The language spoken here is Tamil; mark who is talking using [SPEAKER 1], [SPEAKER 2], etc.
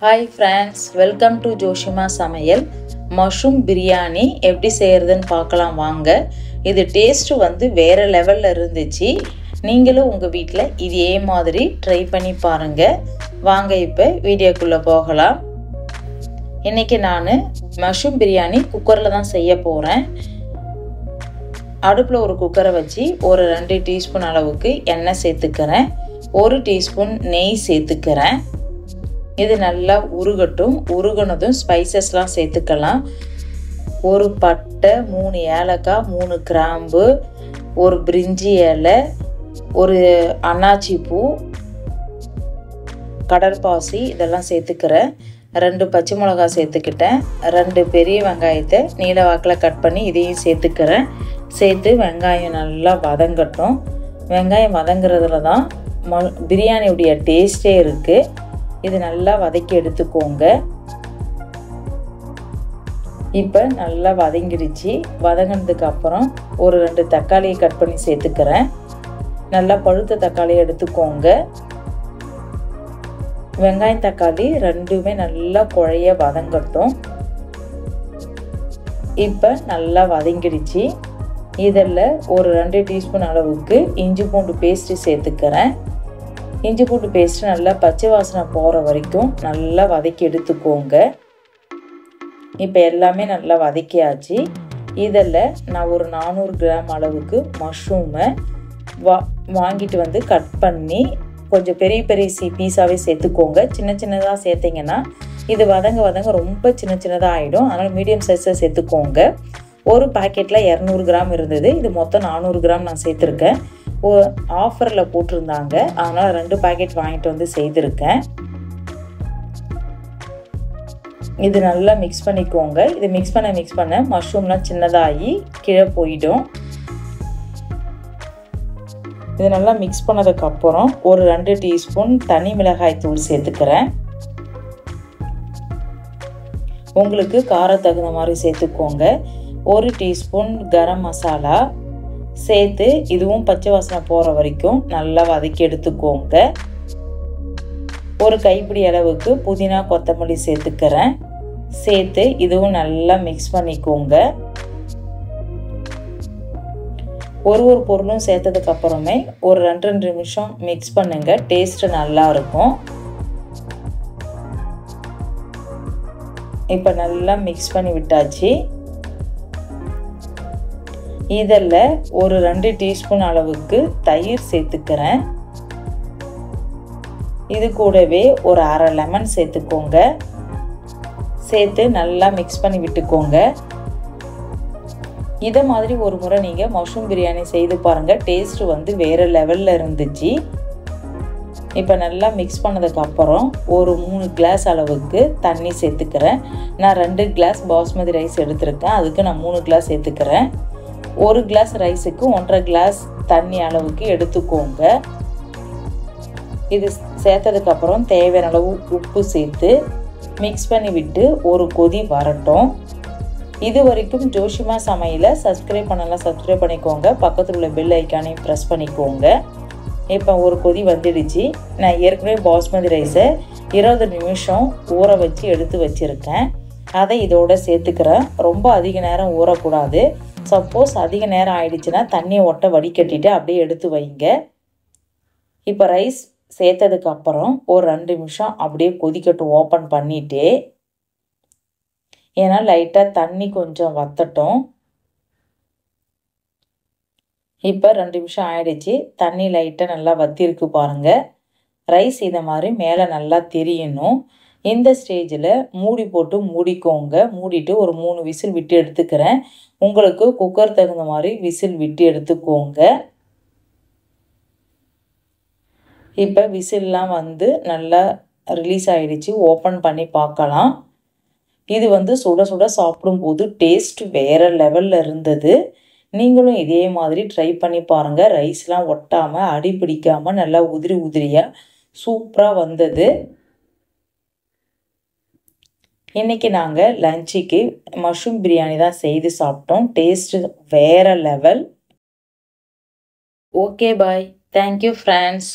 [SPEAKER 1] Hi friends, welcome to Joshima சமையல். மஷ்ரூம் பிரியாணி எப்படி செய்யறதுன்னு பார்க்கலாம் வாங்க. இது டேஸ்ட் வேற லெவல்ல இருந்துச்சு. நீங்களும் உங்க வீட்ல இதே மாதிரி ட்ரை பண்ணி பாருங்க. வாங்க இப்போ வீடியோக்குள்ள போகலாம். இன்னைக்கு நான் மஷ்ரூம் பிரியாணி குக்கர்ல தான் செய்ய போறேன். அடுப்புல ஒரு குக்கரை வச்சு ஒரு 2 டீஸ்பூன் அளவுக்கு எண்ணெய் சேர்த்துக்கிறேன். 1 டீஸ்பூன் நெய் சேர்த்துக்கிறேன். இது நல்லா உருகட்டும். உருகுனதும் ஸ்பைசஸ்லாம் சேர்த்துக்கலாம். ஒரு பட்டை, 3 ஏலக்காய், 3 கிராம்பு, ஒரு பிரிஞ்சி இலை, ஒரு அன்னாச்சி பூ, கடற்பாசி இதெல்லாம் சேர்த்துக்கிறேன். 2 பச்சை மிளகாய் சேர்த்துக்கிட்டேன். 2 பெரிய வெங்காயத்தை நீல வாக்கில் கட் பண்ணி இதையும் சேர்த்துக்கிறேன். சேர்த்து வெங்காயம் நல்லா வதங்கட்டும். வெங்காயம் வதங்குறதுல தான் பிரியாணியுடைய டேஸ்டே இருக்குது. இது நல்லா வதக்கி எடுத்துக்கோங்க. இப்போ நல்லா வதங்கிடுச்சு. வதங்கினதுக்கு அப்புறம் ஒரு 2 தக்காளியை கட் பண்ணி சேர்த்துக்கிறேன். நல்லா பழுத்த தக்காளியை எடுத்துக்கோங்க. வெங்காயம் தக்காளி ரெண்டுமே நல்லா குழைய வதங்கட்டும். இப்போ நல்லா வதங்கிடுச்சு. இதில் ஒரு 2 டீஸ்பூன் அளவுக்கு இஞ்சி பூண்டு பேஸ்ட்டு சேர்த்துக்கிறேன். இஞ்சி பூண்டு பேஸ்ட்டு நல்லா பச்சை வாசனை போகிற வரைக்கும் நல்லா வதக்கி எடுத்துக்கோங்க. இப்போ எல்லாமே நல்லா வதக்கியாச்சு. இதில் நான் ஒரு 400 கிராம் அளவுக்கு மஷ்ரூமை வாங்கிட்டு கட் பண்ணி கொஞ்சம் பெரிய பெரிய பீஸாகவே சேர்த்துக்கோங்க. சின்ன சின்னதாக சேர்த்திங்கன்னா இது வதங்க ரொம்ப சின்னதாக ஆகிடும். அதனால் மீடியம் சைஸில் சேர்த்துக்கோங்க. ஒரு பாக்கெட்டில் 200 கிராம் இருந்தது. இது மொத்தம் 400 கிராம் நான் சேர்த்துருக்கேன். ஆஃபரில் போட்டிருந்தாங்க, அதனால் 2 பாக்கெட் வாங்கிட்டு செய்திருக்கேன். இது நல்லா மிக்ஸ் பண்ணிக்கோங்க. இது மிக்ஸ் பண்ண மஷ்ரூம்லாம் சின்னதாகி கீழே போயிடும். இது நல்லா மிக்ஸ் பண்ணதுக்கப்புறம் ஒரு 2 டீஸ்பூன் தனி மிளகாய் தூள் சேர்த்துக்கிறேன். உங்களுக்கு காரம் தகுந்த மாதிரி சேர்த்துக்கோங்க. 1 டீஸ்பூன் கரம் மசாலா சேர்த்து இதுவும் பச்சை வாசனை போகிற வரைக்கும் நல்லா வதக்கி எடுத்துக்கோங்க. ஒரு கைப்பிடி அளவுக்கு புதினா கொத்தமல்லி சேர்த்துக்கிறேன். சேர்த்து இதுவும் நல்லா மிக்ஸ் பண்ணிக்கோங்க. ஒரு பொருளும் சேர்த்ததுக்கு அப்புறமே ஒரு 2 நிமிஷம் மிக்ஸ் பண்ணுங்க. டேஸ்ட் நல்லா இருக்கும். இப்போ நல்லா மிக்ஸ் பண்ணி விட்டாச்சு. இதில் ஒரு 2 டீஸ்பூன் அளவுக்கு தயிர் சேர்த்துக்கிறேன். இது கூடவே ஒரு அரை லெமன் சேர்த்துக்கோங்க. சேர்த்து நல்லா மிக்ஸ் பண்ணி விட்டுக்கோங்க. இதை மாதிரி ஒரு முறை நீங்கள் மஷ்ரூம் பிரியாணி செய்து பாருங்கள். டேஸ்ட் வேறு லெவலில் இருந்துச்சு. இப்போ நல்லா மிக்ஸ் பண்ணதுக்கப்புறம் ஒரு 3 கிளாஸ் அளவுக்கு தண்ணி சேர்த்துக்கிறேன். நான் 2 கிளாஸ் பாஸ்மதி ரைஸ் எடுத்துருக்கேன். அதுக்கு நான் 3 கிளாஸ் சேர்த்துக்கிறேன். 1 கிளாஸ் ரைஸுக்கு 1.5 கிளாஸ் தண்ணி அளவுக்கு எடுத்துக்கோங்க. இது சேர்த்ததுக்கப்புறம் தேவையான அளவு உப்பு சேர்த்து மிக்ஸ் பண்ணி விட்டு ஒரு கொதி வரட்டும். இது வரைக்கும் ஜோஷிமா சமையலை சப்ஸ்கிரைப் பண்ணலாம், சப்ஸ்கிரைப் பண்ணிக்கோங்க. பக்கத்தில் உள்ள பெல் ஐக்கானையும் ப்ரெஸ் பண்ணிக்கோங்க. இப்போ ஒரு கொதி வந்துடுச்சு. நான் ஏற்கனவே பாஸ்மதி ரைஸை 20 நிமிஷம் ஊற வச்சு எடுத்து வச்சுருக்கேன். அதை இதோட சேர்த்துக்கிறேன். ரொம்ப அதிக நேரம் ஊறக்கூடாது. சப்போஸ் அதிக நேரம் ஆயிடுச்சுன்னா தண்ணியை வடிகட்டிட்டு அப்படியே எடுத்து வைங்க. இப்போ ரைஸ் சேர்த்ததுக்கப்புறம் ஒரு 2 நிமிஷம் அப்படியே கொதிக்கட்டும். ஓப்பன் பண்ணிவிட்டு, ஏன்னா லைட்டாக தண்ணி கொஞ்சம் வற்றட்டும். இப்போ 2 நிமிஷம் ஆயிடுச்சு. தண்ணி லைட்டாக நல்லா வற்றிருக்கு பாருங்கள். ரைஸ் இதை மாதிரி மேலே நல்லா தெரியணும். இந்த ஸ்டேஜில் மூடி போட்டு மூடிக்கோங்க. மூடிட்டு ஒரு 3 விசில் விட்டு எடுத்துக்கிறேன். உங்களுக்கு குக்கர் தகுந்த மாதிரி விசில் விட்டு எடுத்துக்கோங்க. இப்போ விசில்லாம் நல்லா ரிலீஸ் ஆகிடுச்சு. ஓப்பன் பண்ணி பார்க்கலாம். இது சுட சுட சாப்பிடும்போது டேஸ்ட் வேறு லெவலில் இருந்தது. நீங்களும் இதே மாதிரி ட்ரை பண்ணி பாருங்கள். ரைஸ்லாம் ஒட்டாமல் அடி பிடிக்காமல் நல்லா உதிரியாக சூப்பராக வந்தது. இன்றைக்கி நாங்கள் லஞ்சுக்கு மஷ்ரூம் பிரியாணி தான் செய்து சாப்பிட்டோம். டேஸ்ட்டு வேறு level. Okay bye. Thank you friends.